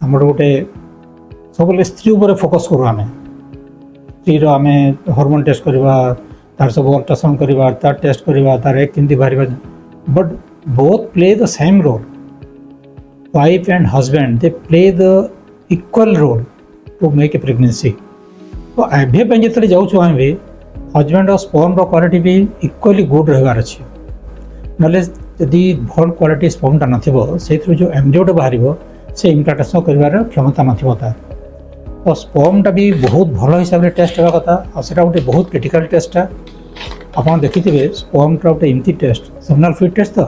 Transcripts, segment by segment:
ଆମର ଗୋଟେ ସବୁବେଳେ ସ୍ତ୍ରୀ ଉପରେ ଫୋକସ୍ କରୁ ଆମେ। ସ୍ତ୍ରୀର ଆମେ ହର୍ମୋନ୍ ଟେଷ୍ଟ କରିବା, ତାର ସବୁ ଅଲ୍ଟ୍ରାସାଉଣ୍ଡ କରିବା, ତାର ଟେଷ୍ଟ କରିବା, ତାର ଏଗ୍ କେମିତି ବାହାରିବା। But both play the same role. Wife and husband they play the equal role to make a pregnancy. ତ IVF ପାଇଁ ଯେତେବେଳେ ଯାଉଛୁ ଆମେ ବି ହଜବେଣ୍ଡ ଆଉ ସ୍ପର୍ମର କ୍ୱାଲିଟି ବି ଇକ୍ୱାଲି ଗୁଡ୍ ରହିବାର ଅଛି। ନହେଲେ ଯଦି ଭଲ କ୍ୱାଲିଟି ସ୍ପର୍ମଟା ନଥିବ, ସେଇଥିରୁ ଯେଉଁ ଏମ୍ବ୍ରିଓଟା ବାହାରିବ ସେ ଇମ୍ପ୍ଲାଣ୍ଟେସନ୍ କରିବାର କ୍ଷମତା ନଥିବ ତାର। ତ ସ୍ପର୍ମଟା ବି ବହୁତ ଭଲ ହିସାବରେ ଟେଷ୍ଟ ହେବା କଥା, ଆଉ ସେଇଟା ଗୋଟେ ବହୁତ କ୍ରିଟିକାଲ୍ ଟେଷ୍ଟଟା। ଆପଣ ଦେଖିଥିବେ ସ୍ପର୍ମଟା ଗୋଟେ ଏମିତି ଟେଷ୍ଟ, ସିଗ୍ନାଲ୍ ଫିଟ୍ ଟେଷ୍ଟ। ତ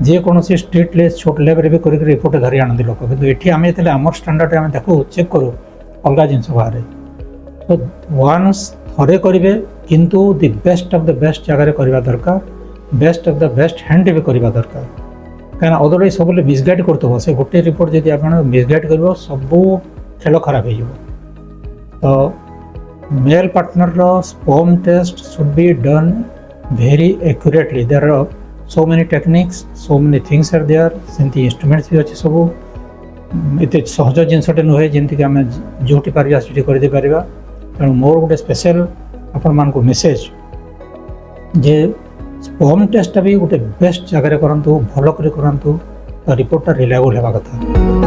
ଯେକୌଣସି ଷ୍ଟ୍ରିଟ୍ ଲେସ୍ ଛୋଟ ଲେବ୍ରେ ବି କରିକି ରିପୋର୍ଟ ଧରି ଆଣନ୍ତି ଲୋକ, କିନ୍ତୁ ଏଠି ଆମେ ଯେତେବେଳେ ଆମର ଷ୍ଟାଣ୍ଡାର୍ଡ଼ରେ ଆମେ ଦେଖୁ ଚେକ୍ କରୁ ଅଲଗା ଜିନିଷ ବାହାରେ। ତ ୱାନ୍ସ ଥରେ କରିବେ, କିନ୍ତୁ the best of the best ଜାଗାରେ କରିବା ଦରକାର, ବେଷ୍ଟ ଅଫ୍ ଦ ବେଷ୍ଟ ହ୍ୟାଣ୍ଡରେ ବି କରିବା ଦରକାର। କାହିଁକିନା ଅଦରୱାଇଜ୍ ସବୁବେଳେ ମିସଗାଇଡ୍ କରୁଥିବ, ସେ ଗୋଟେ ରିପୋର୍ଟ ଯଦି ଆପଣ ମିସଗାଇଡ୍ କରିବ ସବୁ ଖେଳ ଖରାପ ହେଇଯିବ। ତ ମେଲ୍ ପାର୍ଟନରର sperm test should be done very accurately. There are so many techniques, so many things are there. ସେମିତି ଇନଷ୍ଟ୍ରୁମେଣ୍ଟସ୍ ବି ଅଛି ସବୁ। ଏତେ ସହଜ ଜିନିଷଟେ ନୁହେଁ ଯେମିତିକି ଆମେ ଯେଉଁଠି ପାରିବା ସେଠି କରିଦେଇପାରିବା। ତେଣୁ ମୋର ଗୋଟେ ସ୍ପେଶାଲ୍ ଆପଣମାନଙ୍କୁ ମେସେଜ୍ ଯେ ସ୍ପର୍ମ ଟେଷ୍ଟଟା ବି ଗୋଟେ ବେଷ୍ଟ ଜାଗାରେ କରନ୍ତୁ, ଭଲ କରି କରନ୍ତୁ, ତ ରିପୋର୍ଟଟା ରିଲାଏବଲ୍ ହେବା କଥା।